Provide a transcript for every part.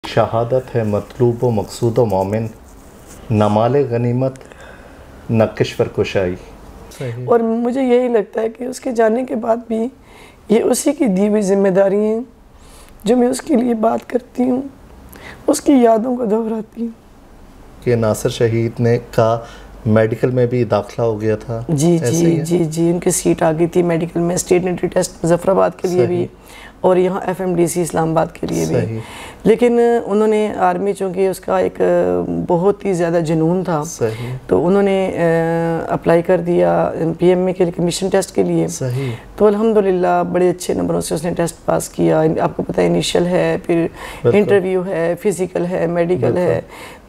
شہادت ہے مطلوب و مقصود و مومن، نہ مال غنیمت نہ کشور کشائی. اور مجھے یہی لگتا ہے کہ اس کے جانے کے بعد بھی یہ اسی کی دی ہوئی ذمہ داری ہیں جو میں اس کے لیے بات کرتی ہوں، اس کی یادوں کو دہراتی ہوں. کہ ناصر شہید نے کا میڈیکل میں بھی داخلہ ہو گیا تھا. جی ان کی سیٹ آ گئی تھی میڈیکل میں، اسٹیٹ انٹری ٹیسٹ مظفر آباد کے لیے بھی اور یہاں FMDC اسلام آباد کے لیے بھی. لیکن انہوں نے آرمی، چونکہ اس کا ایک بہت ہی زیادہ جنون تھا، تو انہوں نے اپلائی کر دیا PMA کے کمیشن ٹیسٹ کے لیے. تو الحمدللہ بڑے اچھے نمبروں سے اس نے ٹیسٹ پاس کیا. آپ کو پتہ ہے انیشل ہے، پھر انٹرویو ہے، فزیکل ہے، میڈیکل ہے.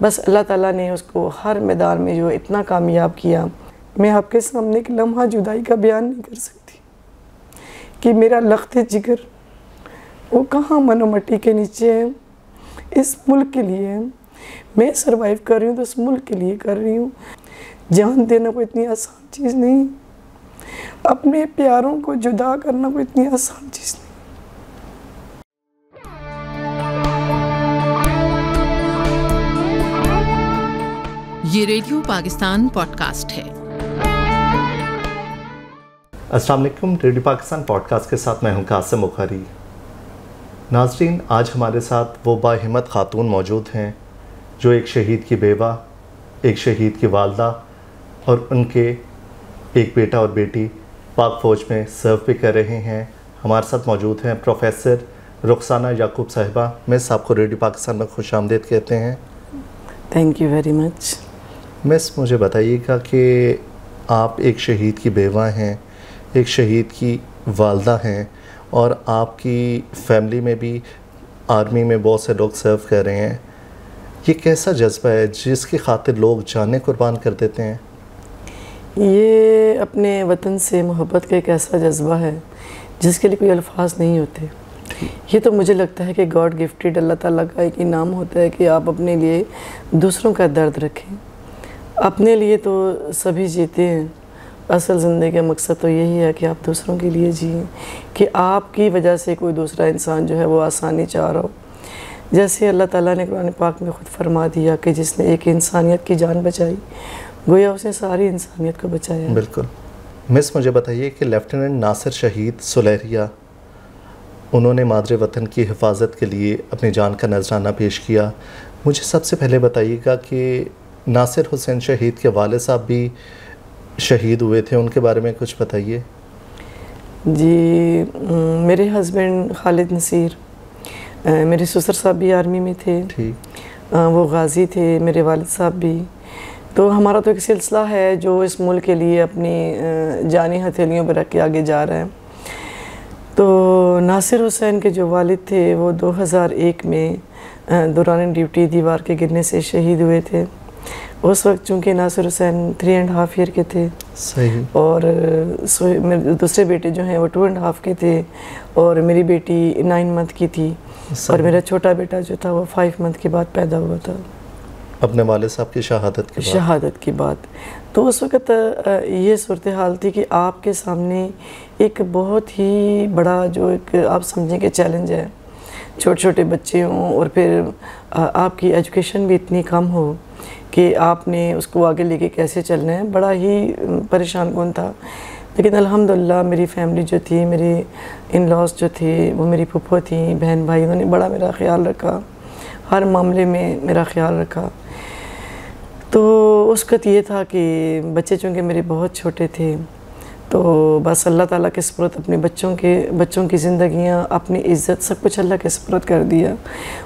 بس اللہ تعالیٰ نے اس کو ہر میدان میں جو اتنا کامیاب کیا. میں آپ کے سامنے ایک لمحہ جدائی کا بیان نہیں کر سکتی کہ میرا لخت جگر وہ کہاں من و مٹی کے نیچے ہے. اس ملک کے لیے میں سروائیو کر رہی ہوں تو اس ملک کے لیے کر رہی ہوں. جان دینا کوئی اتنی آسان چیز نہیں، اپنے پیاروں کو جدا کرنا کوئی اتنی آسان چیز نہیں. یہ ریڈیو پاکستان پوڈ کاسٹ ہے. السلام علیکم، ریڈیو پاکستان پوڈ کاسٹ کے ساتھ میں ہوں قاسم بخاری. ناظرین، آج ہمارے ساتھ وہ باہمت خاتون موجود ہیں جو ایک شہید کی بیوہ، ایک شہید کی والدہ اور ان کے ایک بیٹا اور بیٹی پاک فوج میں سرو بھی کر رہے ہیں. ہمارے ساتھ موجود ہیں پروفیسر رخسانہ یعقوب صاحبہ. مس، آپ کو ریڈیو پاکستان میں خوش آمدید کہتے ہیں. Thank you very much. Miss, مجھے بتائیے گا کہ آپ ایک شہید کی بیوہ ہیں، ایک شہید کی والدہ ہیں، اور آپ کی فیملی میں بھی آرمی میں بہت سے لوگ سرو کر رہے ہیں. یہ کیسا جذبہ ہے جس کی خاطر لوگ جانیں قربان کر دیتے ہیں؟ یہ اپنے وطن سے محبت کا ایک ایسا جذبہ ہے جس کے لیے کوئی الفاظ نہیں ہوتے. یہ تو مجھے لگتا ہے کہ گاڈ گفٹڈ اللہ تعالیٰ کا ایک انعام ہوتا ہے کہ آپ اپنے لیے دوسروں کا درد رکھیں. اپنے لیے تو سبھی جیتے ہیں، اصل زندگی کا مقصد تو یہی ہے کہ آپ دوسروں کے لیے جئیں، کہ آپ کی وجہ سے کوئی دوسرا انسان جو ہے وہ آسانی چاہ رہا ہو. جیسے اللہ تعالیٰ نے قرآن پاک میں خود فرما دیا کہ جس نے ایک انسانیت کی جان بچائی گویا اس نے ساری انسانیت کو بچایا. بالکل. مس، مجھے بتائیے کہ لیفٹیننٹ ناصر شہید سلیریہ، انہوں نے مادر وطن کی حفاظت کے لیے اپنی جان کا نذرانہ پیش کیا. مجھے سب سے پہلے بتائیے گا کہ ناصر حسین شہید کے والد صاحب بھی شہید ہوئے تھے، ان کے بارے میں کچھ بتائیے. جی، میرے ہسبینڈ خالد نصیر، میرے سسر صاحب بھی آرمی میں تھے. ٹھیک. وہ غازی تھے، میرے والد صاحب بھی. تو ہمارا تو ایک سلسلہ ہے جو اس ملک کے لیے اپنی جانی ہتھیلیوں پہ رکھ کے آگے جا رہا ہے. تو ناصر حسین کے جو والد تھے وہ 2001 میں دوران ڈیوٹی دیوار کے گرنے سے شہید ہوئے تھے. اس وقت چونکہ ناصر حسین 3.5 ایئر کے تھے. صحیح. اور میرے دوسرے بیٹے جو ہیں وہ 2.5 کے تھے، اور میری بیٹی 9 منتھ کی تھی. اور میرا چھوٹا بیٹا جو تھا وہ 5 منتھ کے بعد پیدا ہوا تھا اپنے والد صاحب کی شہادت کی بات. تو اس وقت یہ صورتحال تھی کہ آپ کے سامنے ایک بہت ہی بڑا جو ایک آپ سمجھیں کہ چیلنج ہے. چھوٹے چھوٹے بچے ہوں اور پھر آپ کی ایجوکیشن بھی اتنی کم ہو کہ آپ نے اس کو آگے لے کے کیسے چلنا ہے. بڑا ہی پریشان کن تھا. لیکن الحمدللہ میری فیملی جو تھی، میرے ان لاز جو تھے، وہ میری پھپھو تھیں، بہن بھائی، انہوں نے بڑا میرا خیال رکھا، ہر معاملے میں میرا خیال رکھا. تو اس وقت یہ تھا کہ بچے چونکہ میرے بہت چھوٹے تھے، تو بس اللہ تعالیٰ کے سپرد اپنے بچوں کی زندگیاں، اپنی عزت، سب کچھ اللہ کے سپرد کر دیا.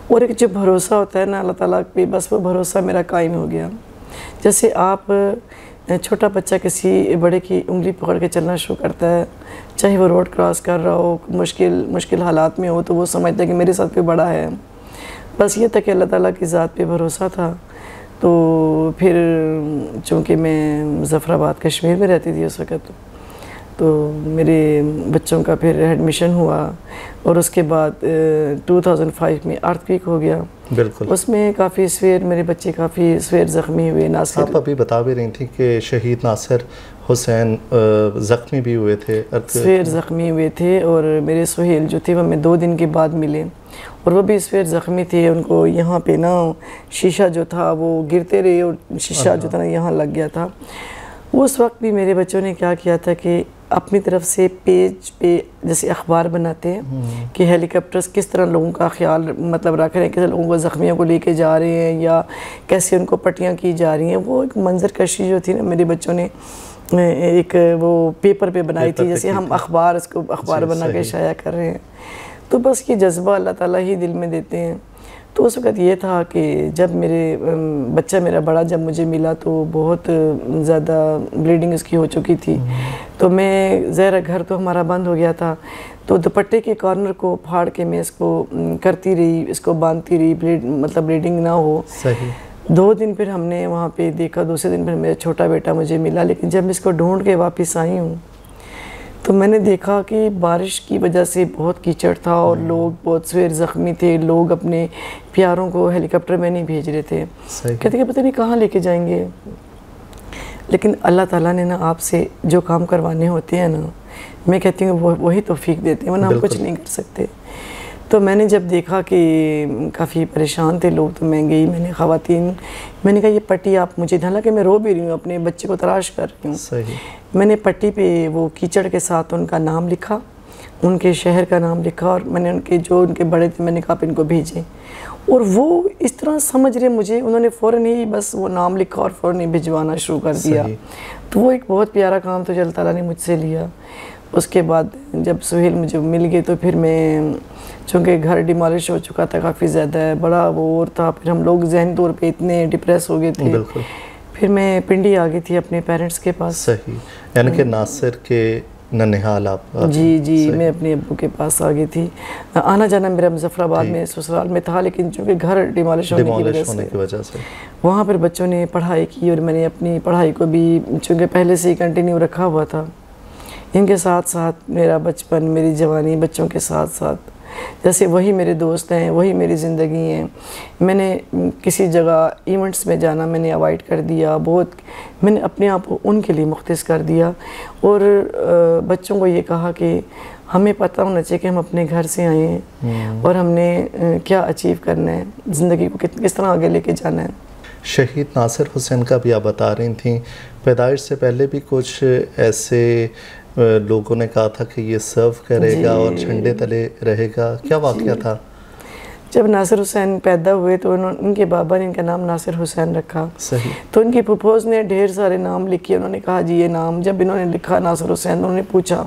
اور ایک جو بھروسہ ہوتا ہے نا اللہ تعالیٰ پہ، بس وہ بھروسہ میرا قائم ہو گیا. جیسے آپ چھوٹا بچہ کسی بڑے کی انگلی پکڑ کے چلنا شروع کرتا ہے، چاہے وہ روڈ کراس کر رہا ہو، مشکل حالات میں ہو، تو وہ سمجھتا ہے کہ میرے ساتھ کوئی بڑا ہے. بس یہ تھا کہ اللہ تعالیٰ کی ذات پہ بھروسہ تھا. تو پھر چونکہ میں مظفر آباد کشمیر میں رہتی تھی اس وقت، تو میرے بچوں کا پھر ایڈمیشن ہوا، اور اس کے بعد 2005 میں ارتھ ہو گیا. بالکل. اس میں میرے بچے کافی سویر زخمی ہوئے. ناصر، آپ ابھی بتا بھی رہی تھیں کہ شہید ناصر حسین زخمی بھی ہوئے تھے؟ سویر زخمی ہوئے تھے، اور میرے سہیل جو تھے وہ ہمیں 2 دن کے بعد ملے، اور وہ بھی سویر زخمی تھے. ان کو یہاں پہ نا شیشہ جو تھا وہ گرتے رہے، اور شیشہ جو تھا نا یہاں لگ گیا تھا. اس وقت بھی میرے بچوں نے کیا کیا تھا کہ اپنی طرف سے پیج پہ جیسے اخبار بناتے ہیں کہ ہیلی کاپٹرز کس طرح لوگوں کا خیال مطلب رکھ رہے ہیں، کیسے لوگوں کو زخمیوں کو لے کے جا رہے ہیں، یا کیسے ان کو پٹیاں کی جا رہی ہیں. وہ ایک منظر کشی جو تھی نا میرے بچوں نے ایک وہ پیپر پہ بنائی تھی، جیسے ہم اخبار بنا کے شائع کر رہے ہیں. تو بس یہ جذبہ اللہ تعالیٰ ہی دل میں دیتے ہیں. تو اس وقت یہ تھا کہ جب بچہ میرا بڑا جب مجھے ملا تو بہت زیادہ بلیڈنگ اس کی ہو چکی تھی. تو میں ظاہر گھر تو ہمارا بند ہو گیا تھا، تو دوپٹے کے کارنر کو پھاڑ کے میں اس کو کرتی رہی، اس کو باندھتی رہی، مطلب بلیڈنگ نہ ہو. صحیح. 2 دن پھر ہم نے وہاں پہ دیکھا، دوسرے دن پھر میرا چھوٹا بیٹا مجھے ملا. لیکن جب میں اس کو ڈھونڈ کے واپس آئی ہوں تو میں نے دیکھا کہ بارش کی وجہ سے بہت کیچڑ تھا، اور لوگ بہت سویر زخمی تھے. لوگ اپنے پیاروں کو ہیلی کاپٹر میں نہیں بھیج رہے تھے، کہتے کہ پتہ نہیں کہاں لے کے جائیں گے. لیکن اللہ تعالیٰ نے نا آپ سے جو کام کروانے ہوتے ہیں نا، میں کہتی ہوں وہی توفیق دیتے ہیں، ورنہ ہم کچھ نہیں کر سکتے. تو میں نے جب دیکھا کہ کافی پریشان تھے لوگ تو میں گئی، میں نے خواتین، میں نے کہا یہ پٹی آپ مجھے، حالانکہ میں رو بھی رہی ہوں، اپنے بچے کو تلاش کر رہی ہوں. صحیح. میں نے پٹی پہ وہ کیچڑ کے ساتھ ان کا نام لکھا، ان کے شہر کا نام لکھا، اور میں نے ان کے بڑے تھے میں نے کہا ان کو بھیجیں. اور وہ اس طرح سمجھ رہے مجھے، انہوں نے فوراً ہی بس وہ نام لکھا اور فوراً ہی بھجوانا شروع کر دیا. تو وہ ایک بہت پیارا کام تو اللہ تعالیٰ نے مجھ سے لیا. اس کے بعد جب سہیل مجھے مل گئے تو پھر میں، چونکہ گھر ڈیمالش ہو چکا تھا کافی زیادہ بڑا وہ اور تھا، پھر ہم لوگ ذہنی طور پہ اتنے ڈپریس ہو گئے تھے. پھر میں پنڈی آ گئی تھی اپنے پیرنٹس کے پاس. صحیح. یعنی کہ ناصر کے ننہال آپ؟ جی میں اپنے ابو کے پاس آ گئی تھی. آنا جانا میرا مظفر آباد میں سسرال میں تھا، لیکن چونکہ گھر ڈیمالش ہونے کی وجہ سے وہاں پر بچوں نے پڑھائی کی، اور میں نے اپنی پڑھائی کو بھی چونکہ پہلے سے ہی کنٹینیو رکھا ہوا تھا. ان کے ساتھ ساتھ میرا بچپن، میری جوانی بچوں کے ساتھ ساتھ، جیسے وہی میرے دوست ہیں، وہی میری زندگی ہیں. میں نے کسی جگہ ایونٹس میں جانا میں نے اوائڈ کر دیا، بہت میں نے اپنے آپ کو ان کے لیے مختص کر دیا. اور بچوں کو یہ کہا کہ ہمیں پتہ ہونا چاہیے کہ ہم اپنے گھر سے آئے ہیں اور ہم نے کیا اچیو کرنا ہے، زندگی کو کس طرح آگے لے کے جانا ہے. شہید ناصر حسین کا بھی آپ بتا رہی تھیں، پیدائش سے پہلے بھی کچھ ایسے لوگوں نے کہا تھا کہ یہ سرو کرے گا اور جھنڈے تلے رہے گا، کیا واقعہ تھا؟ جب ناصر حسین پیدا ہوئے تو ان کے بابا نے ان کا نام ناصر حسین رکھا. صحیح. تو ان کی پھپھوز نے ڈھیر سارے نام لکھے. انہوں نے کہا جی یہ نام، جب انہوں نے لکھا ناصر حسین انہوں نے پوچھا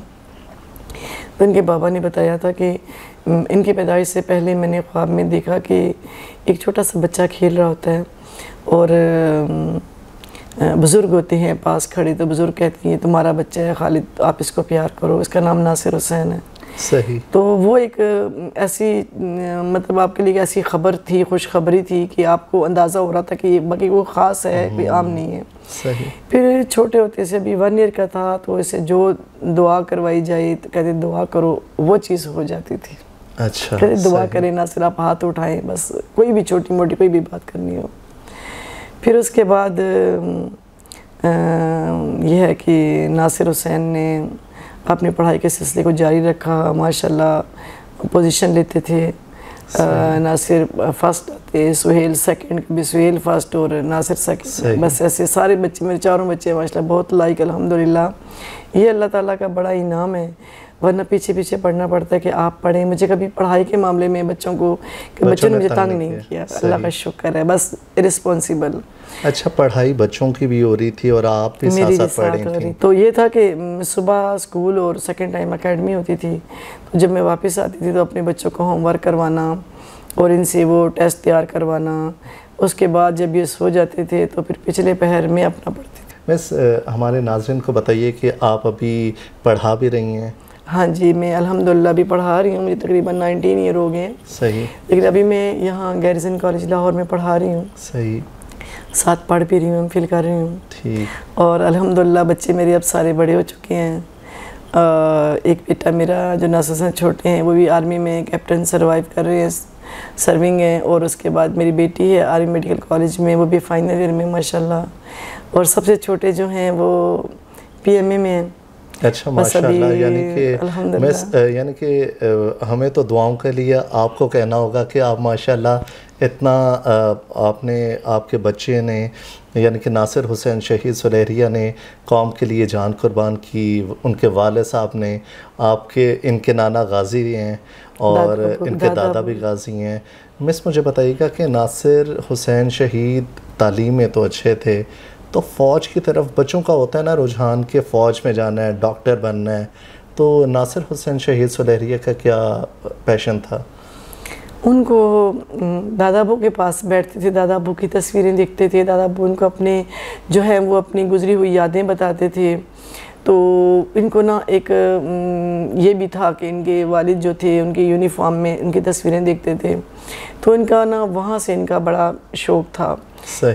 تو ان کے بابا نے بتایا تھا کہ ان کی پیدائش سے پہلے میں نے خواب میں دیکھا کہ ایک چھوٹا سا بچہ کھیل رہا ہوتا ہے، اور بزرگ ہوتے ہیں پاس کھڑے، تو بزرگ کہتے ہیں تمہارا بچہ ہے خالد، آپ اس کو پیار کرو، اس کا نام ناصر حسین ہے. صحیح. تو وہ ایک ایسی مطلب آپ کے لیے ایسی خبر تھی، خوشخبری تھی کہ آپ کو اندازہ ہو رہا تھا کہ باقی وہ خاص ہے، کوئی عام نہیں ہے. صحیح. پھر چھوٹے ہوتے سے ابھی 1 ایئر کا تھا تو اسے جو دعا کروائی جائے تو کہتے دعا کرو، وہ چیز ہو جاتی تھی. اچھا. کہتے دعا کریں نہ صرف آپ ہاتھ اٹھائیں، بس کوئی بھی چھوٹی موٹی کوئی بھی بات کرنی ہو. پھر اس کے بعد یہ ہے کہ ناصر حسین نے اپنی پڑھائی کے سلسلے کو جاری رکھا. ماشاءاللہ پوزیشن لیتے تھے. ناصر فرسٹ آتے، سہیل سیکنڈ، کبھی سہیل فرسٹ اور ناصر سیکنڈ. بس ایسے سارے بچے، میرے 4 بچے ماشاءاللہ بہت لائق الحمدللہ. یہ اللہ تعالیٰ کا بڑا انعام ہے، ورنہ پیچھے پڑھنا پڑتا ہے کہ آپ پڑھیں. مجھے کبھی پڑھائی کے معاملے میں بچوں نے مجھے تنگ نہیں کیا، اللہ کا شکر ہے، بس رسپانسیبل. اچھا، پڑھائی بچوں کی بھی ہو رہی تھی اور آپ بھی ساتھ ساتھ پڑھ رہی تھیں. تو یہ تھا کہ صبح اسکول اور سیکنڈ ٹائم اکیڈمی ہوتی تھی، تو جب میں واپس آتی تھی تو اپنے بچوں کو ہوم ورک کروانا اور ان سے وہ ٹیسٹ تیار کروانا. اس کے بعد جب یہ سو جاتے تھے تو پھر پچھلے پہر میں اپنا پڑھتی تھی. بس ہمارے ناظرین کو بتائیے کہ آپ ابھی پڑھا بھی رہی ہیں. ہاں جی، میں الحمدللہ بھی پڑھا رہی ہوں، مجھے تقریباً 19 ایئر ہو گئے ہیں. صحیح. لیکن ابھی میں یہاں گیریزن کالج لاہور میں پڑھا رہی ہوں. صحیح. ساتھ پڑھ بھی رہی ہوں، فیل کر رہی ہوں. ٹھیک. اور الحمدللہ بچے میرے اب سارے بڑے ہو چکے ہیں. ایک بیٹا میرا جو ناصر سے چھوٹے ہیں وہ بھی آرمی میں کیپٹن سروائیو کر رہے ہیں، سرونگ ہیں. اور اس کے بعد میری بیٹی ہے آرمی میڈیکل کالج میں، وہ بھی فائنل ایئر میں ماشاءاللہ. اور سب سے چھوٹے جو ہیں وہ PMA میں ہیں. اچھا ماشاء اللہ. یعنی کہ ہمیں تو دعاؤں کے لیے آپ کو کہنا ہوگا کہ آپ ماشاء اللہ اتنا آپ کے بچے نے یعنی کہ ناصر حسین شہید سلیریہ نے قوم کے لیے جان قربان کی. ان کے والد صاحب نے ان کے نانا غازی ہیں اور ان کے دادا بھی غازی ہیں. مس مجھے بتائیے گا کہ ناصر حسین شہید تعلیم میں تو اچھے تھے, تو فوج کی طرف بچوں کا ہوتا ہے نا رجحان کہ فوج میں جانا ہے, ڈاکٹر بننا ہے, تو ناصر حسین شہید سلیریہ کا کیا پیشن تھا؟ ان کو دادا ابو کے پاس بیٹھتے تھے, دادا ابو کی تصویریں دیکھتے تھے, دادا ابو ان کو اپنے جو ہے وہ اپنی گزری ہوئی یادیں بتاتے تھے. تو ان کو نا ایک یہ بھی تھا کہ ان کے والد جو تھے ان کے یونیفارم میں ان کی تصویریں دیکھتے تھے, تو ان کا نا وہاں سے ان کا بڑا شوق تھا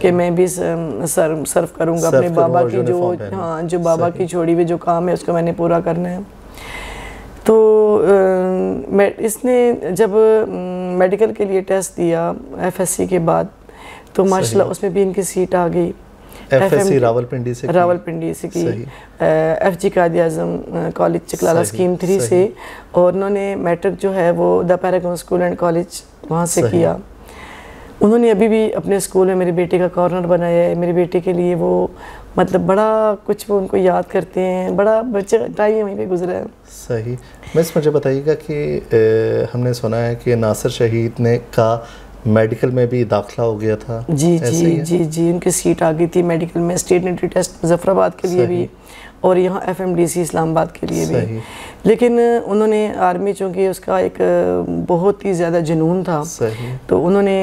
کہ میں بھی صرف کروں گا اپنے بابا کی جو بابا کی چھوڑی ہوئی جو کام ہے اس کو میں نے پورا کرنا ہے. تو اس نے جب میڈیکل کے لیے ٹیسٹ دیا FSC کے بعد, تو ماشاءاللہ اس میں بھی ان کی سیٹ آ گئی. FSC راولپنڈی سے کی, FG Quaid Azam college Chaklala scheme 3 سے, اور انہوں نے میٹرک جو ہے وہ دا پیراگون اسکول اینڈ کالج وہاں سے کیا. انہوں نے ابھی بھی اپنے اسکول میں میرے بیٹے کا کارنر بنایا ہے. میرے بیٹے کے لیے وہ مطلب بڑا کچھ وہ ان کو یاد کرتے ہیں, بڑا بچے ٹائم وہیں پہ گزرا ہے. صحیح. بس مجھے بتائیے گا کہ ہم نے سنا ہے کہ ناصر شہید نے کا میڈیکل میں بھی داخلہ ہو گیا تھا. جی ان کی سیٹ آ گئی تھی میڈیکل میں, اسٹیٹ انٹری ٹیسٹ مظفر آباد کے لیے بھی اور یہاں FMDC اسلام آباد کے لیے بھی. لیکن انہوں نے آرمی چونکہ اس کا ایک بہت ہی زیادہ جنون تھا, تو انہوں نے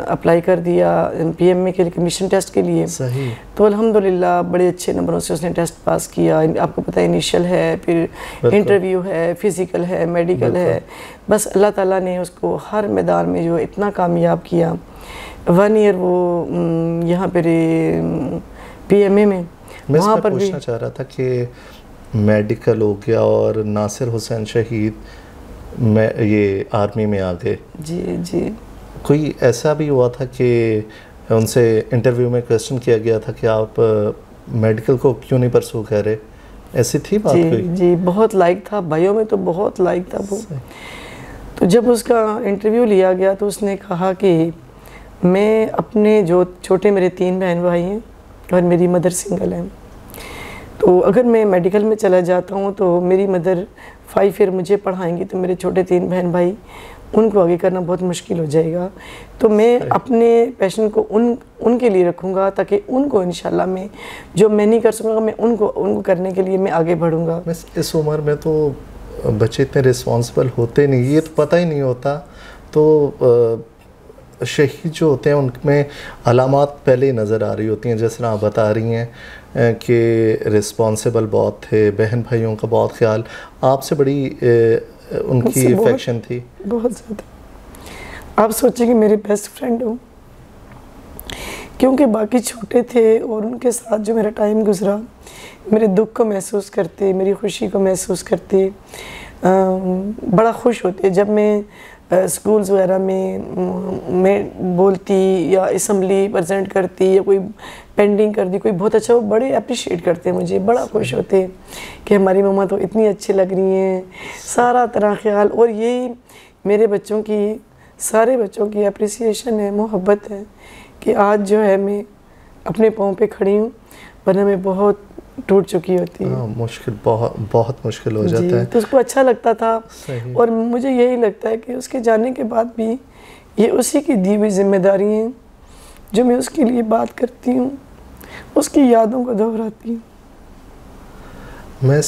اپلائی کر دیا PMA کے کمیشن ٹیسٹ کے لیے. تو الحمدللہ بڑے اچھے نمبروں سے اس نے ٹیسٹ پاس کیا. آپ کو پتہ ہے انیشل ہے, پھر انٹرویو ہے, فزیکل ہے, میڈیکل ہے. بس اللہ تعالیٰ نے اس کو ہر میدان میں جو اتنا کامیاب کیا. 1 ایئر وہ یہاں پر PMA میں وہاں پر پوچھنا چاہ رہا تھا کہ میڈیکل ہو گیا اور ناصر حسین شہید یہ آرمی میں آ گئے. جی کوئی ایسا بھی ہوا تھا کہ ان سے انٹرویو میں کویسچن کیا گیا تھا کہ آپ میڈیکل کو کیوں نہیں پرسو کر رہے, ایسی تھی بات کوئی؟ جی بہت لائک تھا, بھائیوں میں تو بہت لائک تھا وہ. تو جب اس کا انٹرویو لیا گیا تو اس نے کہا کہ میں اپنے جو چھوٹے میرے 3 بہن بھائی ہیں اور میری مدر سنگل ہے, تو اگر میں میڈیکل میں چلا جاتا ہوں تو میری مدر 5 ایئر مجھے پڑھائیں گی, تو میرے چھوٹے 3 بہن بھائی ان کو آگے کرنا بہت مشکل ہو جائے گا. تو میں اپنے پیشن کو ان کے لیے رکھوں گا تاکہ ان کو انشاءاللہ میں جو میں نہیں کر سکوں گا میں ان کو کرنے کے لیے میں آگے بڑھوں گا. اس عمر میں تو بچے اتنے رسپانسبل ہوتے نہیں, یہ تو پتہ ہی نہیں ہوتا. تو شہید جو ہوتے ہیں ان میں علامات پہلے ہی نظر آ رہی ہوتی ہیں, جس طرح آپ بتا رہی ہیں کہ رسپانسبل بہت تھے, بہن بھائیوں کا بہت خیال, آپ سے بڑی ان کی افیکشن تھی بہت زیادہ. آپ سوچیں کہ میرے بیسٹ فرینڈ ہوں, کیونکہ باقی چھوٹے تھے اور ان کے ساتھ جو میرا ٹائم گزرا, میرے دکھ کو محسوس کرتے, میری خوشی کو محسوس کرتے, بڑا خوش ہوتے. جب میں اسکولز وغیرہ میں بولتی یا اسمبلی پریزنٹ کرتی یا کوئی پینٹنگ کرتی, کوئی بہت اچھا, وہ بڑے اپریشیٹ کرتے مجھے, بڑا خوش ہوتے کہ ہماری مما تو اتنی اچھی لگ رہی ہیں, سارا طرح خیال. اور یہی میرے بچوں کی, سارے بچوں کی اپریسیشن ہے, محبت ہے کہ آج جو ہے میں اپنے پاؤں پہ کھڑی ہوں, ورنہ میں بہت ٹوٹ چکی ہوتی ہے. مشکل, بہت مشکل ہو جاتا ہے. تو اس کو اچھا لگتا تھا, اور مجھے یہی لگتا ہے کہ اس کے جانے کے بعد بھی یہ اسی کی دی ہوئی ذمہ داری ہیں جو میں اس کے لیے بات کرتی ہوں, اس کی یادوں کو دہراتی ہوں. میں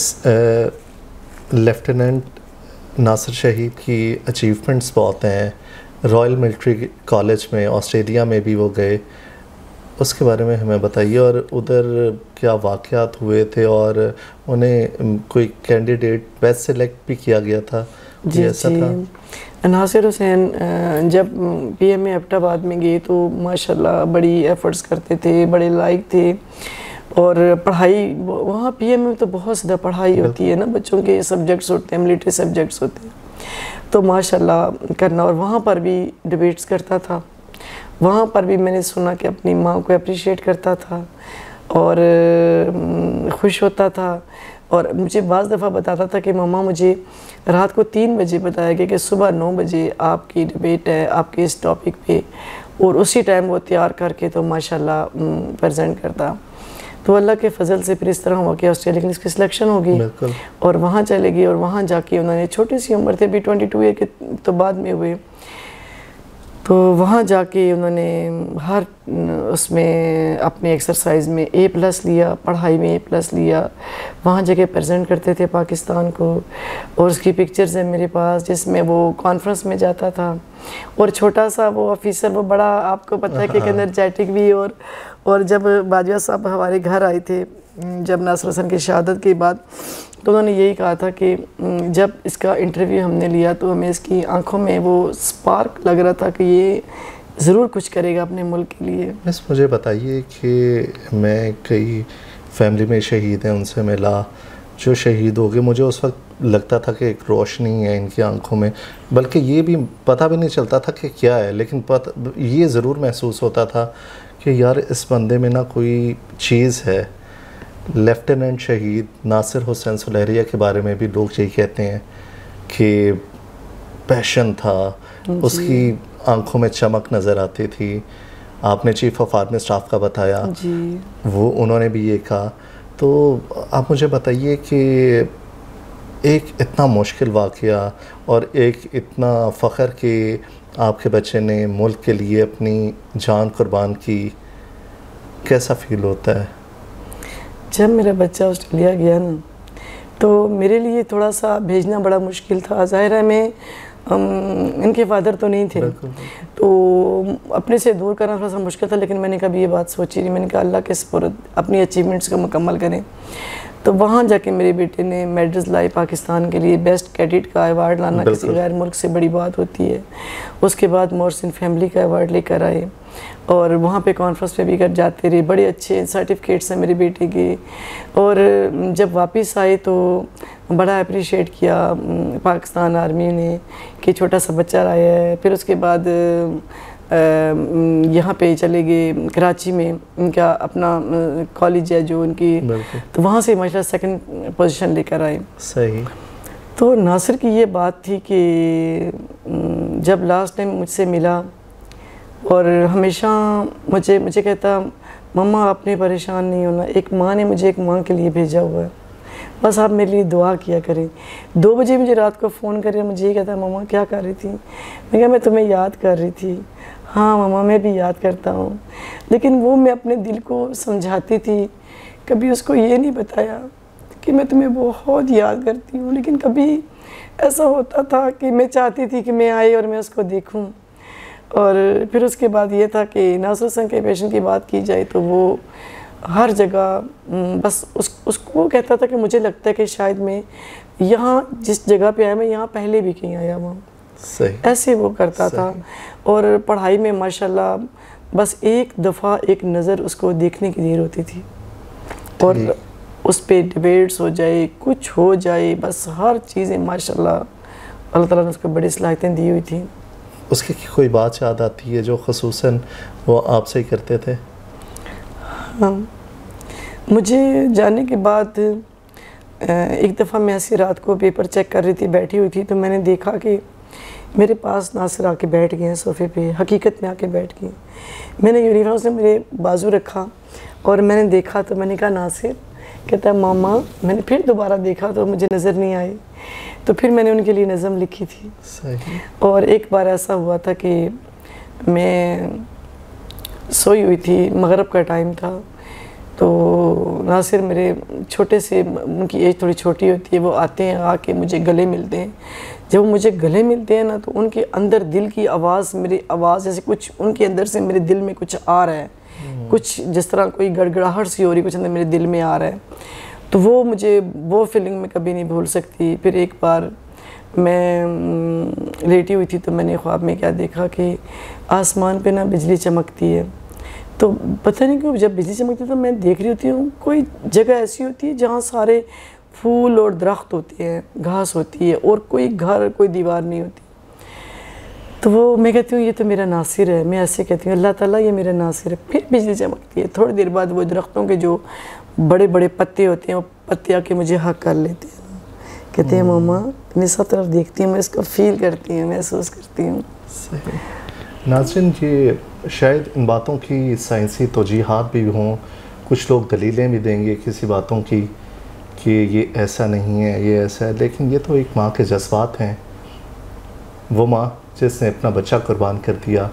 لیفٹیننٹ ناصر شہید کی اچیومنٹس بہت ہیں. رائل ملٹری کالج میں آسٹریلیا میں بھی وہ گئے, اس کے بارے میں ہمیں بتائیے. اور ادھر کیا واقعات ہوئے تھے, اور انہیں کوئی کینڈیڈیٹ بیسٹ سلیکٹ بھی کیا گیا تھا؟ جی ناصر حسین جب PMA ایبٹ آباد میں گئے تو ماشاءاللہ بڑی ایفرٹس کرتے تھے, بڑے لائق تھے. اور پڑھائی وہاں PMA میں تو بہت زیادہ پڑھائی ہوتی ہے نا, بچوں کے سبجیکٹس ہوتے ہیں, ملٹری سبجیکٹس ہوتے ہیں, تو ماشاءاللہ کرنا. اور وہاں پر بھی ڈبیٹس کرتا تھا, وہاں پر بھی میں نے سنا کہ اپنی ماں کو اپریشیٹ کرتا تھا, اور خوش ہوتا تھا، اور مجھے بعض دفعہ بتاتا تھا کہ ماما مجھے رات کو 3 بجے بتایا گیا کہ صبح 9 بجے آپ کی ڈبیٹ ہے آپ کے اس ٹاپک پہ، اور اسی ٹائم وہ تیار کر کے تو ماشاءاللہ پریزنٹ کرتا. تو اللہ کے فضل سے پھر اس طرح ہوا کہ آسٹریلیا کے لیے اس کی سلیکشن ہوگی اور وہاں چلے گئی، اور وہاں جا کے انہوں نے چھوٹی سی عمر تھے، ابھی 22 ایئر کے تو بعد میں ہوئے، تو وہاں جا کے انہوں نے ہر اس میں اپنے ایکسرسائز میں A+ لیا، پڑھائی میں A+ لیا، وہاں جگہ پریزنٹ کرتے تھے پاکستان کو. اور اس کی پکچرز ہیں میرے پاس جس میں وہ کانفرنس میں جاتا تھا، اور چھوٹا سا وہ آفیسر، وہ بڑا آپ کو پتہ ہے کہ انرجیٹک بھی. اور جب باجوہ صاحب ہمارے گھر آئے تھے جب ناصر حسن کی شہادت کے بعد، تو انہوں نے یہی کہا تھا کہ جب اس کا انٹرویو ہم نے لیا تو ہمیں اس کی آنکھوں میں وہ سپارک لگ رہا تھا کہ یہ ضرور کچھ کرے گا اپنے ملک کے لیے. بس مجھے بتائیے کہ میں کئی فیملی میں شہید ہیں ان سے ملا جو شہید ہو گئے، مجھے اس وقت لگتا تھا کہ ایک روشنی ہے ان کی آنکھوں میں، بلکہ یہ بھی پتہ بھی نہیں چلتا تھا کہ کیا ہے، لیکن یہ ضرور محسوس ہوتا تھا کہ یار اس بندے میں نہ کوئی چیز ہے. لیفٹیننٹ شہید ناصر حسین سلیریہ کے بارے میں بھی لوگ یہی کہتے ہیں کہ پیشن تھا، اس کی آنکھوں میں چمک نظر آتی تھی. آپ نے چیف آف آرمی اسٹاف کا بتایا، وہ انہوں نے بھی یہ کہا. تو آپ مجھے بتائیے کہ ایک اتنا مشکل واقعہ اور ایک اتنا فخر کہ آپ کے بچے نے ملک کے لیے اپنی جان قربان کی، کیسا فیل ہوتا ہے؟ جب میرا بچہ آسٹریلیا گیا نا تو میرے لیے تھوڑا سا بھیجنا بڑا مشکل تھا. ظاہر ہے میں ان کے فادر تو نہیں تھے تو اپنے سے دور کرنا تھوڑا سا مشکل تھا، لیکن میں نے کبھی یہ بات سوچی نہیں. میں نے کہا اللہ کے سپرد اپنی اچیومنٹس کو مکمل کریں. تو وہاں جا کے میرے بیٹے نے میڈلز لائے پاکستان کے لیے. بیسٹ کیڈٹ کا ایوارڈ لانا کسی غیر ملک سے بڑی بات ہوتی ہے. اس کے بعد محسن فیملی کا ایوارڈ لے کر آئے، اور وہاں پہ کانفرنس پہ بھی کر جاتے رہے. بڑے اچھے سرٹیفکیٹس ہیں میرے بیٹے کے. اور جب واپس آئے تو بڑا اپریشیٹ کیا پاکستان آرمی نے کہ چھوٹا سا بچہ آیا ہے. پھر اس کے بعد یہاں پہ چلے گئے کراچی میں، ان کا اپنا کالج ہے جو ان کی، تو وہاں سے ماشاءاللہ 2nd پوزیشن لے کر آئے. صحیح. تو ناصر کی یہ بات تھی کہ جب لاسٹ ٹائم مجھ سے ملا اور ہمیشہ مجھے کہتا مما آپ نے پریشان نہیں ہونا، ایک ماں نے مجھے ایک ماں کے لیے بھیجا ہوا ہے، بس آپ میرے لیے دعا کیا کریں. 2 بجے مجھے رات کو فون کر کے مجھے یہ کہتا مما کیا کر رہی تھی؟ میں کہا میں تمہیں یاد کر رہی تھی. ہاں مما میں بھی یاد کرتا ہوں، لیکن وہ میں اپنے دل کو سمجھاتی تھی. کبھی اس کو یہ نہیں بتایا کہ میں تمہیں بہت یاد کرتی ہوں، لیکن کبھی ایسا ہوتا تھا کہ میں چاہتی تھی کہ میں آئے اور میں اس کو دیکھوں. اور پھر اس کے بعد یہ تھا کہ ناصر حسن کے پیشنٹ کی بات کی جائے تو وہ ہر جگہ بس اس کو کہتا تھا کہ مجھے لگتا ہے کہ شاید میں یہاں جس جگہ پہ آیا میں یہاں پہلے بھی کہیں آیا ہوں. ایسے وہ کرتا تھا. اور پڑھائی میں ماشاءاللہ بس ایک دفعہ ایک نظر اس کو دیکھنے کی دیر ہوتی تھی، اور اس پہ ڈیبیٹس ہو جائے کچھ ہو جائے، بس ہر چیزیں ماشاءاللہ اللہ تعالیٰ نے اس کو بڑی صلاحیتیں دی ہوئی تھیں. اس کی کوئی بات یاد آتی ہے جو خصوصاً وہ آپ سے ہی کرتے تھے؟ ہاں، مجھے جانے کے بعد ایک دفعہ میں ایسی رات کو پیپر چیک کر رہی تھی، بیٹھی ہوئی تھی، تو میں نے دیکھا کہ میرے پاس ناصر آ کے بیٹھ گئے ہیں صوفے پہ، حقیقت میں آ کے بیٹھ گئے. میں نے یونیفارم سے میرے بازو رکھا اور میں نے دیکھا تو میں نے کہا ناصر، کہتا ہے ماما. میں نے پھر دوبارہ دیکھا تو مجھے نظر نہیں آئے، تو پھر میں نے ان کے لیے نظم لکھی تھی. صحیح. اور ایک بار ایسا ہوا تھا کہ میں سوئی ہوئی تھی، مغرب کا ٹائم تھا، تو ناصر میرے چھوٹے سے، ان کی ایج تھوڑی چھوٹی ہوتی ہے، وہ آتے ہیں، آ کے مجھے گلے ملتے ہیں. جب وہ مجھے گلے ملتے ہیں نا تو ان کے اندر دل کی آواز، میری آواز جیسے کچھ ان کے اندر سے میرے دل میں کچھ آ رہا ہے، کچھ جس طرح کوئی گڑگڑاہٹ سی ہو رہی، کچھ اندر میرے دل میں آ رہا ہے. تو وہ مجھے وہ فیلنگ میں کبھی نہیں بھول سکتی. پھر ایک بار میں لیٹی ہوئی تھی تو میں نے خواب میں کیا دیکھا کہ آسمان پہ نا بجلی چمکتی ہے. تو پتہ نہیں کیوں جب بجلی چمکتی ہے تو میں دیکھ رہی ہوتی ہوں کوئی جگہ ایسی ہوتی ہے جہاں سارے پھول اور درخت ہوتے ہیں، گھاس ہوتی ہے، اور کوئی گھر کوئی دیوار نہیں ہوتی. تو وہ میں کہتی ہوں یہ تو میرا ناصر ہے، میں ایسے کہتی ہوں اللہ تعالیٰ یہ میرا ناصر ہے. پھر بجلی چمکتی ہے. تھوڑی دیر بعد وہ درختوں کے جو بڑے بڑے پتے ہوتے ہیں وہ پتے آ کے مجھے حق کر لیتے ہیں. کہتے ہیں ماما میں سب طرف دیکھتی ہوں، میں اس کو فیل کرتی ہوں، محسوس کرتی ہوں. صحیح. ناظرین، یہ شاید ان باتوں کی سائنسی توجیحات بھی ہوں، کچھ لوگ دلیلیں بھی دیں گے کسی باتوں کی کہ یہ ایسا نہیں ہے، یہ ایسا ہے، لیکن یہ تو ایک ماں کے جذبات ہیں. وہ ماں جس نے اپنا بچہ قربان کر دیا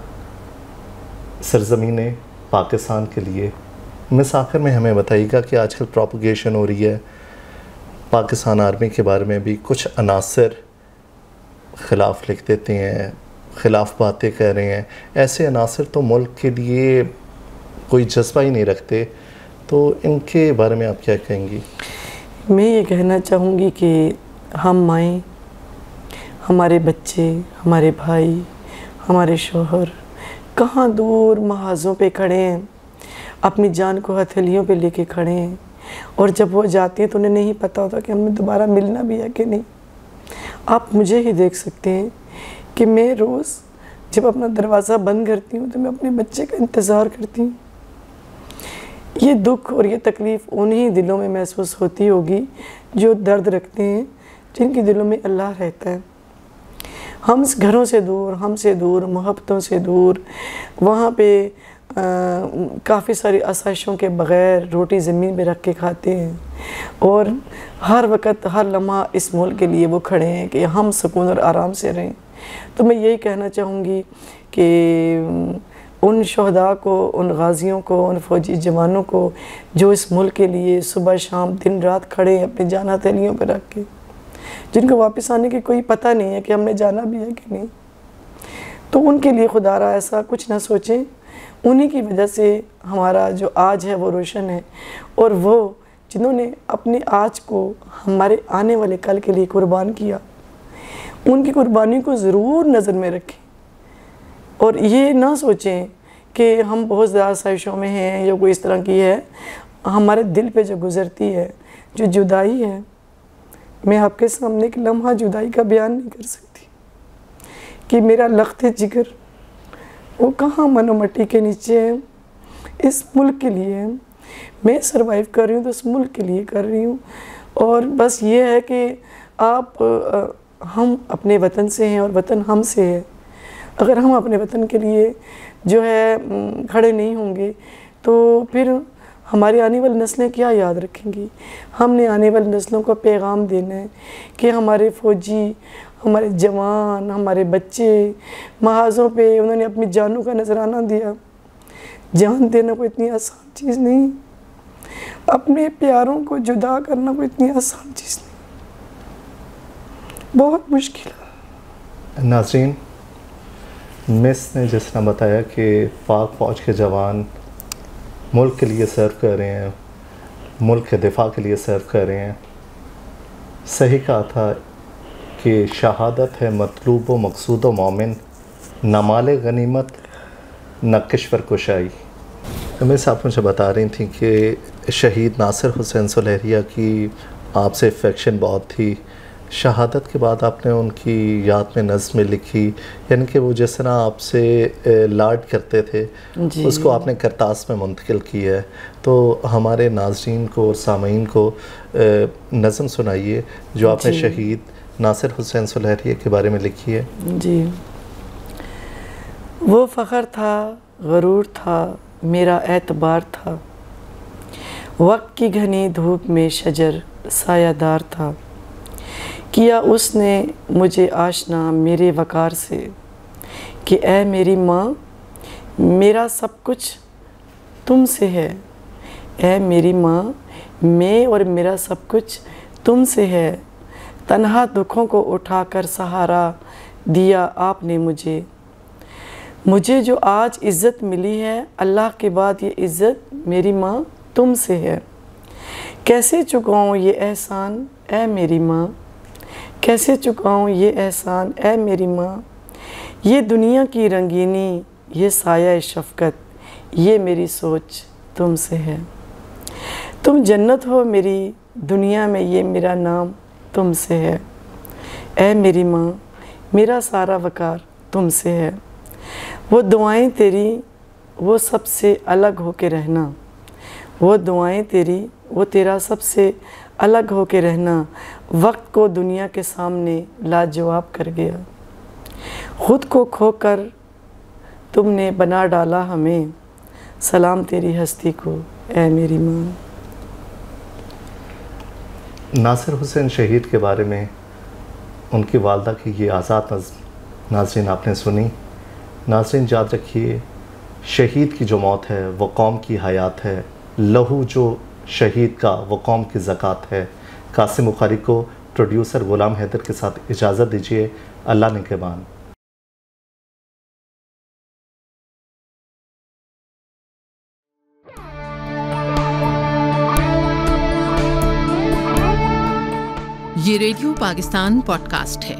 سرزمین پاکستان کے لیے. مس آخر میں ہمیں بتائیے گا کہ آج کل پروپیگیشن ہو رہی ہے پاکستان آرمی کے بارے میں بھی، کچھ عناصر خلاف لکھ دیتے ہیں، خلاف باتیں کہہ رہے ہیں. ایسے عناصر تو ملک کے لیے کوئی جذبہ ہی نہیں رکھتے، تو ان کے بارے میں آپ کیا کہیں گی؟ میں یہ کہنا چاہوں گی کہ ہم مائیں، ہمارے بچے، ہمارے بھائی، ہمارے شوہر کہاں دور محاذوں پہ کھڑے ہیں، اپنی جان کو ہتھیلیوں پہ لے کے کھڑے ہیں، اور جب وہ جاتے ہیں تو انہیں نہیں پتہ ہوتا کہ ہمیں دوبارہ ملنا بھی ہے کہ نہیں. آپ مجھے ہی دیکھ سکتے ہیں کہ میں روز جب اپنا دروازہ بند کرتی ہوں تو میں اپنے بچے کا انتظار کرتی ہوں. یہ دکھ اور یہ تکلیف انہی دلوں میں محسوس ہوتی ہوگی جو درد رکھتے ہیں، جن کے دلوں میں اللہ رہتا ہے. ہم گھروں سے دور، ہم سے دور، محبتوں سے دور، وہاں پہ کافی ساری آسائشوں کے بغیر روٹی زمین پہ رکھ کے کھاتے ہیں، اور ہر وقت ہر لمحہ اس ملک کے لیے وہ کھڑے ہیں کہ ہم سکون اور آرام سے رہیں. تو میں یہی کہنا چاہوں گی کہ ان شہداء کو، ان غازیوں کو، ان فوجی جوانوں کو جو اس ملک کے لیے صبح شام دن رات کھڑے ہیں اپنی جان ہتھیلیوں پہ رکھ کے، جن کو واپس آنے کی کوئی پتہ نہیں ہے کہ ہم نے جانا بھی ہے کہ نہیں، تو ان کے لیے خدا را ایسا کچھ نہ سوچیں. انہی کی وجہ سے ہمارا جو آج ہے وہ روشن ہے، اور وہ جنہوں نے اپنے آج کو ہمارے آنے والے کل کے لیے قربان کیا، ان کی قربانی کو ضرور نظر میں رکھیں، اور یہ نہ سوچیں کہ ہم بہت زیادہ آسائشوں میں ہیں یا کوئی اس طرح کی ہے. ہمارے دل پہ جو گزرتی ہے، جو جدائی ہے، میں آپ کے سامنے ایک لمحہ جدائی کا بیان نہیں کر سکتی کہ میرا لخت جگر وہ کہاں من و مٹی کے نیچے ہے. اس ملک کے لیے میں سروائیو کر رہی ہوں، تو اس ملک کے لیے کر رہی ہوں. اور بس یہ ہے کہ ہم اپنے وطن سے ہیں اور وطن ہم سے ہے. اگر ہم اپنے وطن کے لیے جو ہے کھڑے نہیں ہوں گے تو پھر ہماری آنے والی نسلیں کیا یاد رکھیں گی. ہم نے آنے والی نسلوں کو پیغام دینا ہے کہ ہمارے فوجی، ہمارے جوان، ہمارے بچے محاذوں پہ انہوں نے اپنی جانوں کا نذرانہ دیا. جان دینا کوئی اتنی آسان چیز نہیں، اپنے پیاروں کو جدا کرنا کوئی اتنی آسان چیز نہیں، بہت مشکل ہے. ناظرین، مس نے جس طرح بتایا کہ پاک فوج کے جوان ملک کے لیے سرو کر رہے ہیں، ملک کے دفاع کے لیے سرو کر رہے ہیں. صحیح کہا تھا کہ شہادت ہے مطلوب و مقصود و مومن، نہ مال غنیمت نہ کشور کشائی. مس آپ مجھے بتا رہی تھیں کہ شہید ناصر حسین سلیریہ کی آپ سے افیکشن بہت تھی. شہادت کے بعد آپ نے ان کی یاد میں نظمیں لکھی، یعنی کہ وہ جس طرح آپ سے لاڈ کرتے تھے اس کو آپ نے کرتاس میں منتقل کی ہے. تو ہمارے ناظرین کو اور سامعین کو نظم سنائیے جو آپ نے شہید ناصر حسین سلیریہ کے بارے میں لکھی ہے. جی. وہ فخر تھا، غرور تھا، میرا اعتبار تھا، وقت کی گھنی دھوپ میں شجر سایہ دار تھا. کیا اس نے مجھے آشنا میرے وقار سے کہ اے میری ماں میرا سب کچھ تم سے ہے. اے میری ماں میں اور میرا سب کچھ تم سے ہے. تنہا دکھوں کو اٹھا کر سہارا دیا آپ نے مجھے. مجھے جو آج عزت ملی ہے اللہ کے بعد یہ عزت میری ماں تم سے ہے. کیسے چکاؤں یہ احسان اے میری ماں، کیسے چکاؤں یہ احسان اے میری ماں. یہ دنیا کی رنگینی، یہ سایہ شفقت، یہ میری سوچ تم سے ہے. تم جنت ہو میری دنیا میں، یہ میرا نام تم سے ہے. اے میری ماں میرا سارا وقار تم سے ہے، وہ دعائیں تیری وہ سب سے الگ ہو کے رہنا، وہ دعائیں تیری وہ تیرا سب سے الگ ہو کے رہنا، وقت کو دنیا کے سامنے لاجواب کر گیا، خود کو کھو کر تم نے بنا ڈالا ہمیں، سلام تیری ہستی کو اے میری ماں۔ ناصر حسین شہید کے بارے میں ان کی والدہ کی یہ آزاد نظم ناظرین آپ نے سنی۔ ناظرین یاد رکھیے، شہید کی جو موت ہے وہ قوم کی حیات ہے، لہو جو شہید کا وہ قوم کی زکوٰۃ ہے۔ قاسم بخاری کو پروڈیوسر غلام حیدر کے ساتھ اجازت دیجیے، اللہ نگہبان۔ یہ ریڈیو پاکستان پوڈ کاسٹ ہے۔